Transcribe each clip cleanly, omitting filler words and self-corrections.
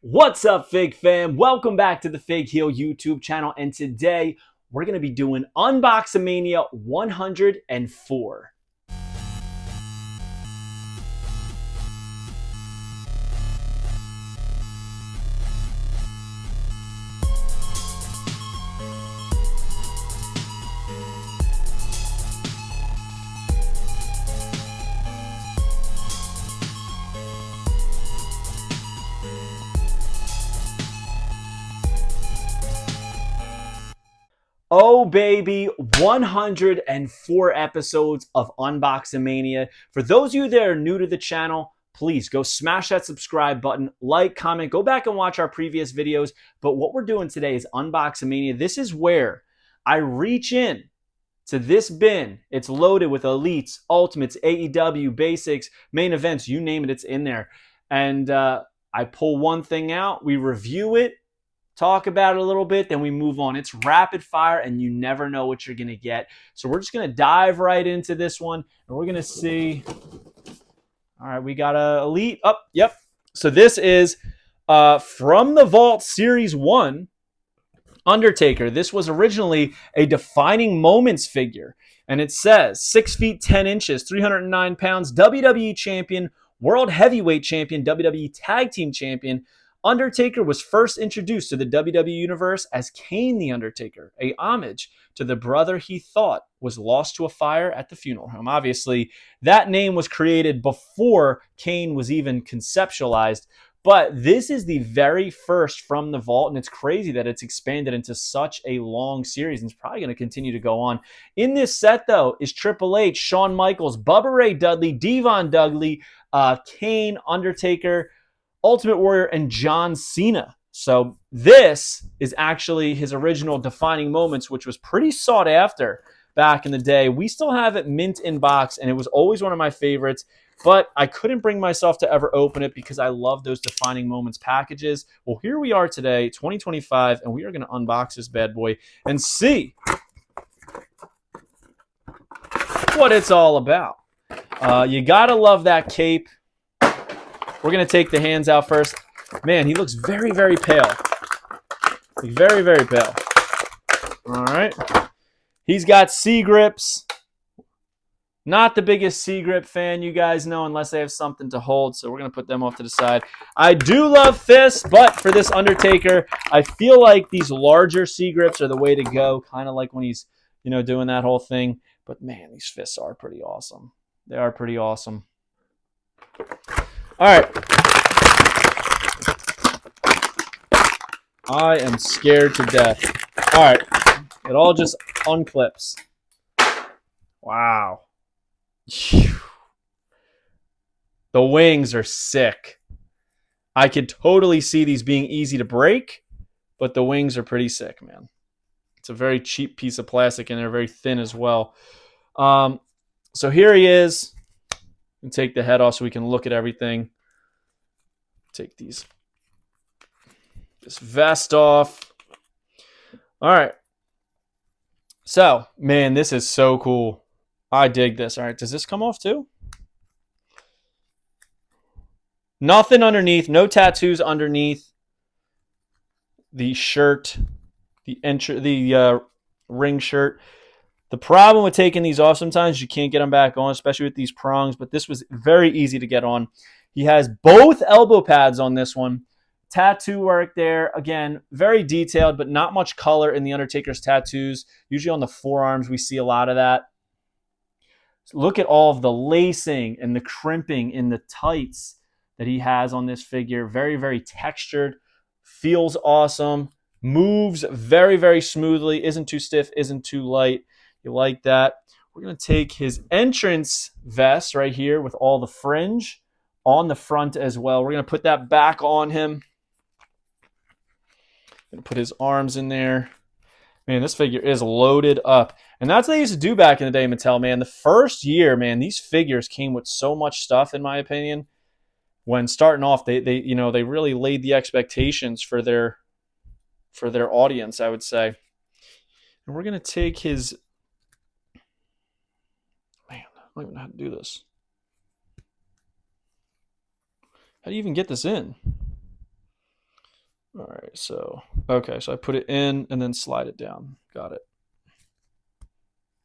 What's up, Fig fam? Welcome back to the Fig Heel YouTube channel, and today we're going to be doing UNBOXAMANIA 104. Oh, baby, 104 episodes of UNBOXAMANIA. For those of you that are new to the channel, please go smash that subscribe button, like, comment, go back and watch our previous videos. But what we're doing today is UNBOXAMANIA. This is where I reach in to this bin. It's loaded with elites, ultimates, AEW, basics, main events, you name it, it's in there. And I pull one thing out, we review it, talk about it a little bit, then we move on. It's rapid fire, and you never know what you're going to get. So we're just going to dive right into this one, and we're going to see. All right, we got a elite. Oh, yep. So this is from the Vault Series 1, Undertaker. This was originally a Defining Moments figure, and it says 6 feet 10 inches, 309 pounds, WWE Champion, World Heavyweight Champion, WWE Tag Team Champion. Undertaker was first introduced to the WWE Universe as Kane the Undertaker, a homage to the brother he thought was lost to a fire at the funeral home. Obviously, that name was created before Kane was even conceptualized, but this is the very first from the Vault, and it's crazy that it's expanded into such a long series, and it's probably going to continue to go on. In this set, though, is Triple H, Shawn Michaels, Bubba Ray Dudley, Devon Dudley, Kane, Undertaker, Ultimate Warrior, and John Cena. So this is actually his original Defining Moments, which was pretty sought after back in the day. We still have it mint in box, and it was always one of my favorites, but I couldn't bring myself to ever open it because I love those Defining Moments packages. Well, here we are today, 2025, and we are going to unbox this bad boy and see what it's all about. You got to love that cape. We're going to take the hands out first. Man, he looks very, very pale. Very, very pale. All right. He's got C-grips. Not the biggest C-grip fan, you guys know, unless they have something to hold. So we're going to put them off to the side. I do love fists, but for this Undertaker, I feel like these larger C-grips are the way to go. Kind of like when he's, doing that whole thing. But man, these fists are pretty awesome. They are pretty awesome. All right. I am scared to death. All right. It all just unclips. Wow. The wings are sick. I could totally see these being easy to break, but the wings are pretty sick, man. It's a very cheap piece of plastic, and they're very thin as well. So here he is. And take the head off so we can look at everything. Take this vest off. All right. So, man, this is so cool. I dig this. All right, does this come off too? Nothing underneath. No tattoos underneath the shirt, the ring shirt. The problem with taking these off sometimes, you can't get them back on, especially with these prongs, but this was very easy to get on. He has both elbow pads on this one. Tattoo work there. Again, very detailed, but not much color in the Undertaker's tattoos. Usually on the forearms, we see a lot of that. So look at all of the lacing and the crimping in the tights that he has on this figure. Very, very textured. Feels awesome. Moves very, very smoothly. Isn't too stiff, isn't too light. You like that. We're going to take his entrance vest right here with all the fringe on the front as well. We're going to put that back on him. Going to put his arms in there. Man, this figure is loaded up. And that's what they used to do back in the day, Mattel, man. The first year, man, these figures came with so much stuff, in my opinion. When starting off, they really laid the expectations for their audience, I would say. And we're going to take his... Man, I don't even know how to do this. How do you even get this in? All right, so, okay, so I put it in and then slide it down. Got it.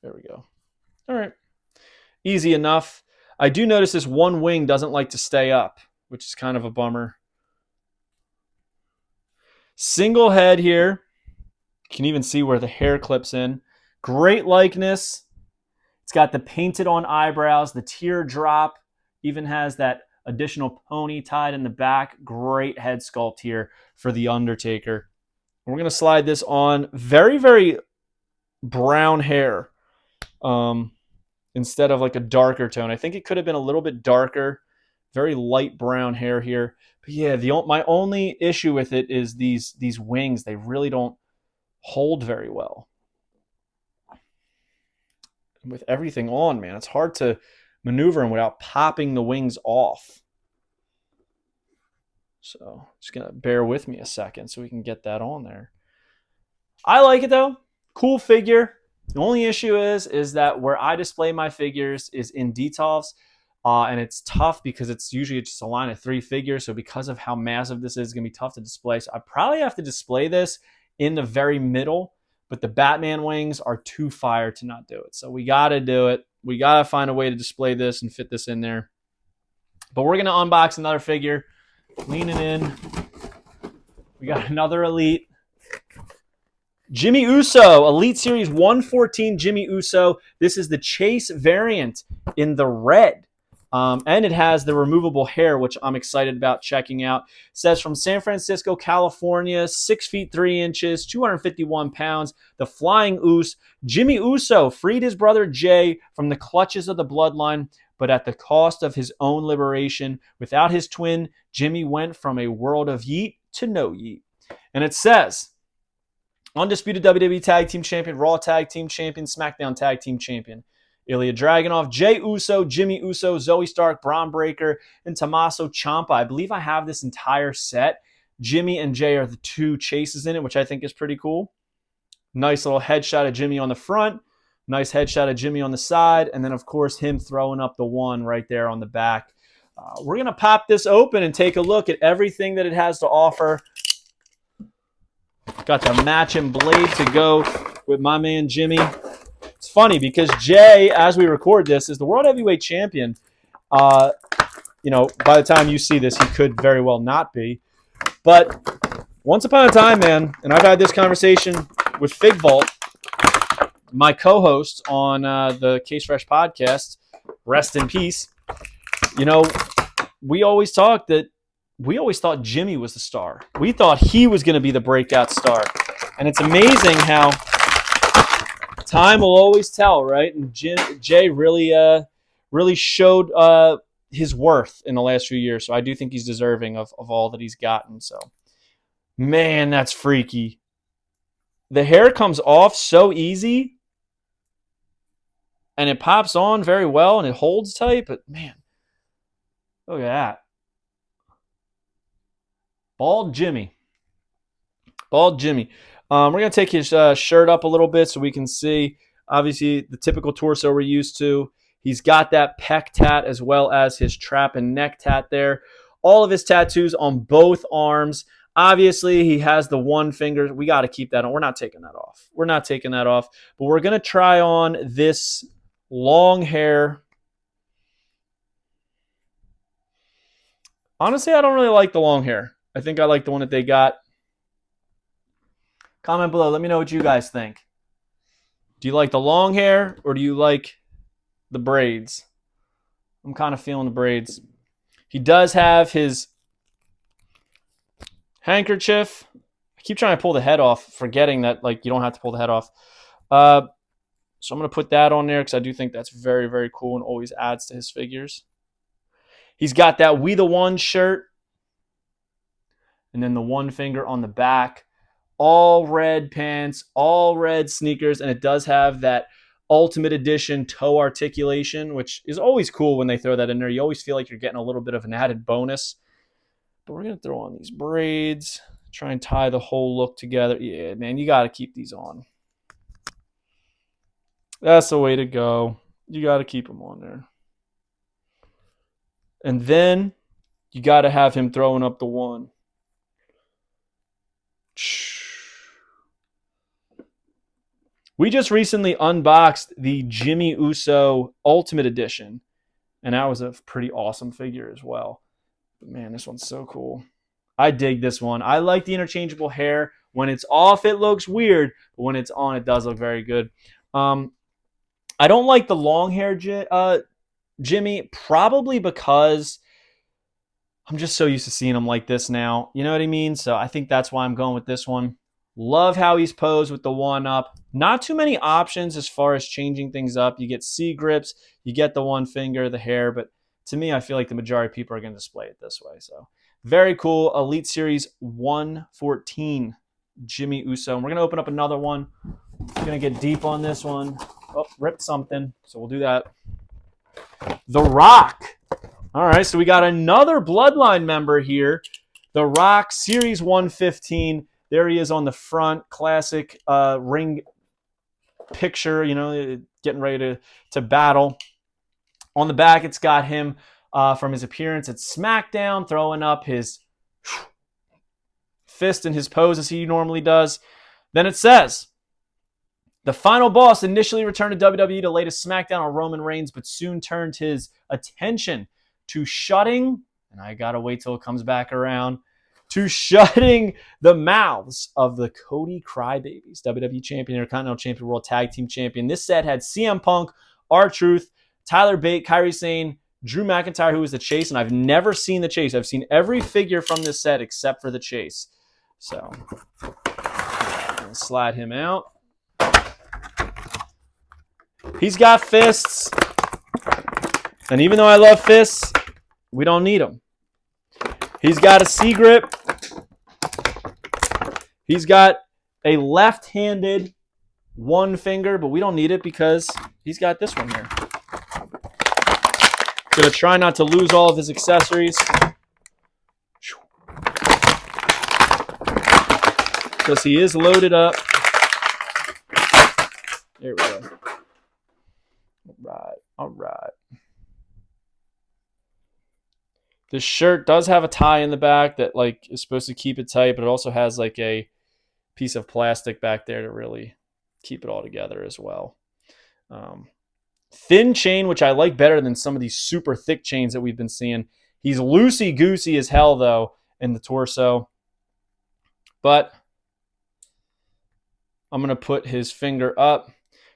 There we go. All right. Easy enough. I do notice this one wing doesn't like to stay up, which is kind of a bummer. Single head here. You can even see where the hair clips in. Great likeness. It's got the painted on eyebrows, the teardrop, even has that additional pony tied in the back. Great head sculpt here for The Undertaker. We're going to slide this on. Very, very brown hair instead of like a darker tone. I think it could have been a little bit darker. Very light brown hair here. But yeah, my only issue with it is these wings. They really don't hold very well. With everything on, man, it's hard to maneuver them without popping the wings off. So just going to bear with me a second so we can get that on there. I like it though. Cool figure. The only issue is that where I display my figures is in Detolfs, and it's tough because it's usually just a line of 3 figures. So because of how massive this is, it's going to be tough to display. So I probably have to display this in the very middle, but the Batman wings are too fire to not do it. So we got to do it. We got to find a way to display this and fit this in there. But we're going to unbox another figure. Leaning in. We got another Elite. Jimmy Uso, Elite Series 114 Jimmy Uso. This is the Chase variant in the red. And it has the removable hair, which I'm excited about checking out. It says from San Francisco, California, 6 feet 3 inches, 251 pounds. The Flying Us. Jimmy Uso freed his brother Jay from the clutches of the bloodline, but at the cost of his own liberation. Without his twin, Jimmy went from a world of yeet to no yeet. And it says, undisputed WWE Tag Team Champion, Raw Tag Team Champion, SmackDown Tag Team Champion. Ilya Dragunov, Jey Uso, Jimmy Uso, Zoe Stark, Braun Breaker, and Tommaso Ciampa. I believe I have this entire set. Jimmy and Jey are the 2 chases in it, which I think is pretty cool. Nice little headshot of Jimmy on the front. Nice headshot of Jimmy on the side. And then, of course, him throwing up the 1 right there on the back. We're going to pop this open and take a look at everything that it has to offer. Got the matching blade to go with my man Jimmy. It's funny because Jay, as we record this, is the World Heavyweight Champion. By the time you see this, he could very well not be. But once upon a time, man, and I've had this conversation with Fig Vault, my co-host on the Case Fresh podcast, rest in peace. We always thought Jimmy was the star. We thought he was going to be the breakout star. And it's amazing how time will always tell, right? And Jay really showed his worth in the last few years. So I do think he's deserving of all that he's gotten. So, man, that's freaky. The hair comes off so easy. And it pops on very well and it holds tight. But, man, look at that. Bald Jimmy. We're going to take his shirt up a little bit so we can see, obviously, the typical torso we're used to. He's got that pec tat as well as his trap and neck tat there. All of his tattoos on both arms. Obviously, he has the 1 finger. We got to keep that on. We're not taking that off. But we're going to try on this long hair. Honestly, I don't really like the long hair. I think I like the one that they got. Comment below. Let me know what you guys think. Do you like the long hair or do you like the braids? I'm kind of feeling the braids. He does have his handkerchief. I keep trying to pull the head off, forgetting that you don't have to pull the head off. So I'm going to put that on there because I do think that's very, very cool and always adds to his figures. He's got that We the One shirt. And then the 1 finger on the back. All red pants, all red sneakers. And it does have that Ultimate Edition toe articulation, which is always cool when they throw that in there. You always feel like you're getting a little bit of an added bonus. But we're going to throw on these braids. Try and tie the whole look together. Yeah, man, you got to keep these on. That's the way to go. You got to keep them on there. And then you got to have him throwing up the 1. We just recently unboxed the Jimmy Uso Ultimate Edition, and that was a pretty awesome figure as well. But man, this one's so cool. I dig this one. I like the interchangeable hair. When it's off, it looks weird, but when it's on, it does look very good. I don't like the long hair Jimmy, probably because I'm just so used to seeing him like this now. You know what I mean? So I think that's why I'm going with this one. Love how he's posed with the one up. Not too many options as far as changing things up. You get C grips, you get the one finger, the hair, but to me, I feel like the majority of people are going to display it this way. So very cool. Elite Series 114, Jimmy Uso. And we're going to open up another one. We're going to get deep on this one. Oh, ripped something. So we'll do that. The Rock. All right, so we got another Bloodline member here. The Rock, Series 115. There he is on the front. Classic ring picture, you know, getting ready to battle. On the back, it's got him from his appearance at SmackDown, throwing up his fist in his pose as he normally does. Then it says, the final boss initially returned to WWE to lay to SmackDown on Roman Reigns, but soon turned his attention to shutting, and I gotta wait till it comes back around, to shutting the mouths of the Cody Crybabies, WWE Champion, Intercontinental Champion, World Tag Team Champion. This set had CM Punk, R-Truth, Tyler Bate, Kairi Sane, Drew McIntyre, who was the Chase, and I've never seen the Chase. I've seen every figure from this set except for the Chase. So, I'm gonna slide him out. He's got fists, and even though I love fists, we don't need them. He's got a C grip. He's got a left-handed one finger, but we don't need it because he's got this one here. Gonna try not to lose all of his accessories, because he is loaded up. There we go. All right. This shirt does have a tie in the back that like is supposed to keep it tight, but it also has like a piece of plastic back there to really keep it all together as well. Thin chain, which I like better than some of these super thick chains that we've been seeing. He's loosey-goosey as hell, though, in the torso. But I'm going to put his finger up.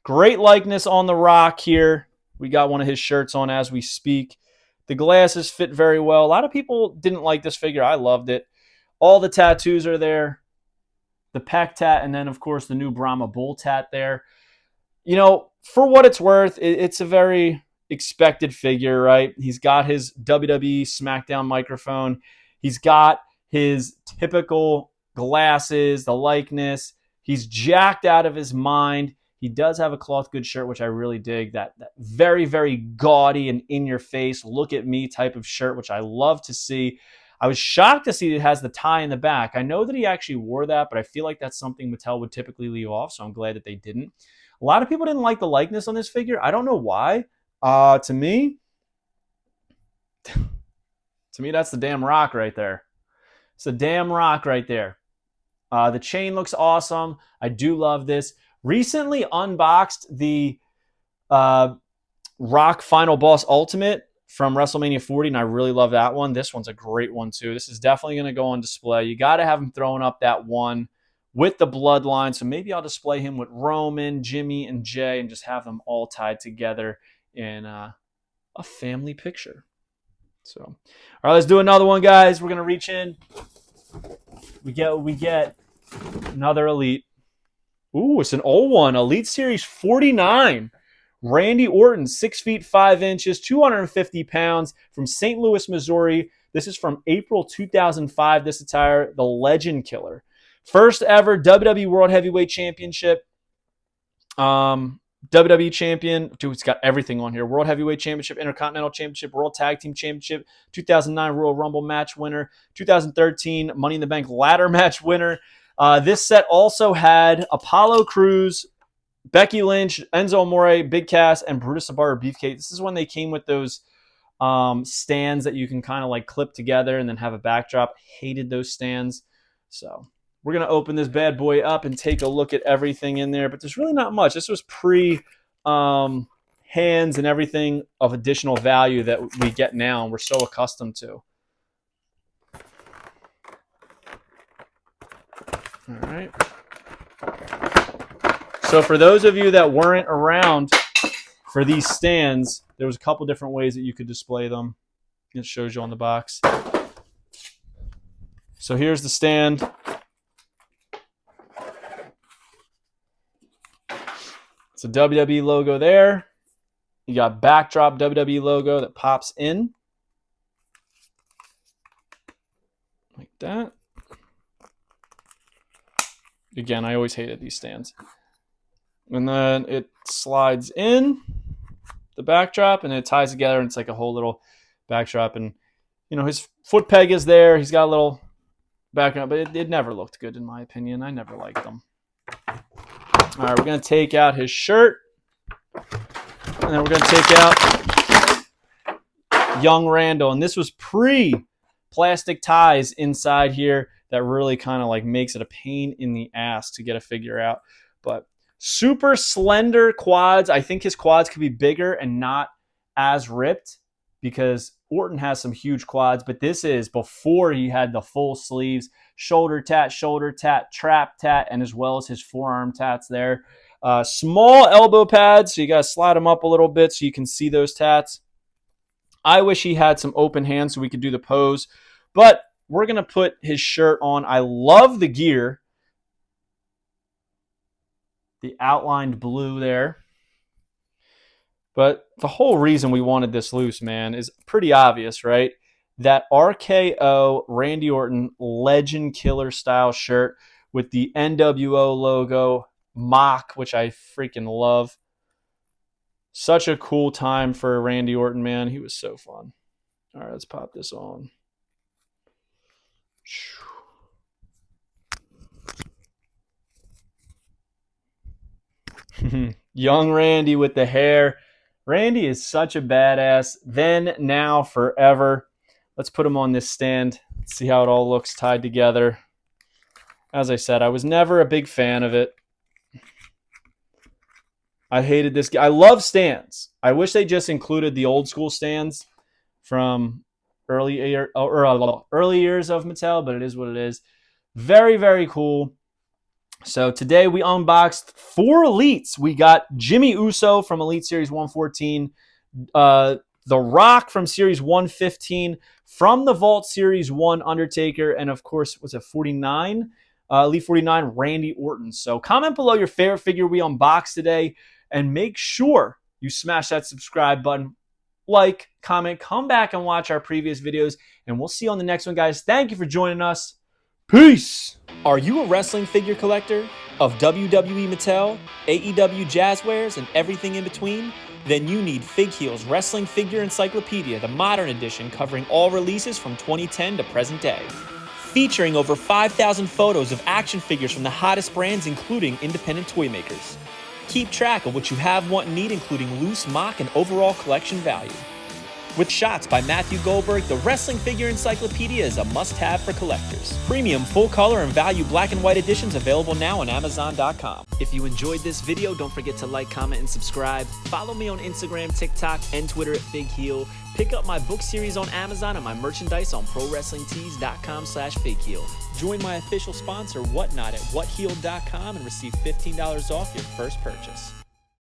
Great likeness on The Rock here. We got one of his shirts on as we speak. The glasses fit very well. A lot of people didn't like this figure. I loved it. All the tattoos are there. The Peck tat, and then, of course, the new Brahma Bull tat there. You know, for what it's worth, it's a very expected figure, right? He's got his WWE SmackDown microphone. He's got his typical glasses, the likeness. He's jacked out of his mind. He does have a cloth good shirt, which I really dig. That very, very gaudy and in-your-face, look at me type of shirt, which I love to see. I was shocked to see it has the tie in the back. I know that he actually wore that, but I feel like that's something Mattel would typically leave off, so I'm glad that they didn't. A lot of people didn't like the likeness on this figure. I don't know why. To me, that's the damn Rock right there. It's the damn Rock right there. The chain looks awesome. I do love this. Recently unboxed the Rock Final Boss Ultimate from WrestleMania 40, and I really love that one. This one's a great one, too. This is definitely going to go on display. You got to have him throwing up that one with the bloodline, so maybe I'll display him with Roman, Jimmy, and Jay, and just have them all tied together in a family picture. So, all right, let's do another one, guys. We're going to reach in. We get another Elite. Ooh, it's an old one. Elite Series 49. Randy Orton, 6 feet 5 inches, 250 pounds, from St. Louis, Missouri. This is from April 2005, this attire, the Legend Killer. First ever WWE World Heavyweight Championship. WWE Champion. Dude, it's got everything on here. World Heavyweight Championship, Intercontinental Championship, World Tag Team Championship, 2009 Royal Rumble match winner, 2013 Money in the Bank ladder match winner. This set also had Apollo Crews, Becky Lynch, Enzo Amore, Big Cass, and Brutus the Barber Beefcake. This is when they came with those stands that you can kind of like clip together and then have a backdrop. Hated those stands. So we're going to open this bad boy up and take a look at everything in there. But there's really not much. This was pre hands and everything of additional value that we get now and we're so accustomed to. All right. So for those of you that weren't around for these stands, there was a couple different ways that you could display them. It shows you on the box. So here's the stand. It's a WWE logo there. You got backdrop WWE logo that pops in. Like that. Again, I always hated these stands. And then it slides in the backdrop and it ties together and it's like a whole little backdrop. And, you know, his foot peg is there. He's got a little background, but it never looked good in my opinion. I never liked them. All right, we're going to take out his shirt. And then we're going to take out Young Randall. And this was pre-plastic ties inside here that really kind of like makes it a pain in the ass to get a figure out. But super slender quads. I think his quads could be bigger and not as ripped because Orton has some huge quads, but this is before he had the full sleeves, shoulder tat, trap tat, and as well as his forearm tats there. Small elbow pads, so you got to slide them up a little bit so you can see those tats. I wish he had some open hands so we could do the pose, but we're going to put his shirt on. I love the gear. The outlined blue there. But the whole reason we wanted this loose, man, is pretty obvious, right? That RKO Randy Orton Legend Killer style shirt with the NWO logo, mock, which I freaking love. Such a cool time for Randy Orton, man. He was so fun. All right, let's pop this on. Young Randy with the hair. Randy is such a badass. Then, now, forever. Let's put him on this stand. See how it all looks tied together. As I said, I was never a big fan of it. I hated this. I love stands. I wish they just included the old school stands from early years of Mattel, but it is what it is. Very, very cool. So today we unboxed 4 Elites. We got Jimmy Uso from Elite Series 114, The Rock from Series 115, from the Vault Series 1 Undertaker, and of course, was it 49? Elite 49, Randy Orton. So comment below your favorite figure we unboxed today, and make sure you smash that subscribe button, like, comment, come back and watch our previous videos, and we'll see you on the next one, guys. Thank you for joining us. Peace! Are you a wrestling figure collector of WWE Mattel, AEW Jazzwares, and everything in between? Then you need Fig Heel's Wrestling Figure Encyclopedia, the modern edition covering all releases from 2010 to present day. Featuring over 5,000 photos of action figures from the hottest brands, including independent toy makers. Keep track of what you have, want, and need, including loose, mock, and overall collection value. With shots by Matthew Goldberg, the Wrestling Figure Encyclopedia is a must-have for collectors. Premium full-color and value black and white editions available now on Amazon.com. If you enjoyed this video, don't forget to like, comment, and subscribe. Follow me on Instagram, TikTok, and Twitter at FigHeel. Pick up my book series on Amazon and my merchandise on ProWrestlingTees.com/FigHeel. Join my official sponsor, Whatnot, at WhatHealed.com and receive $15 off your first purchase.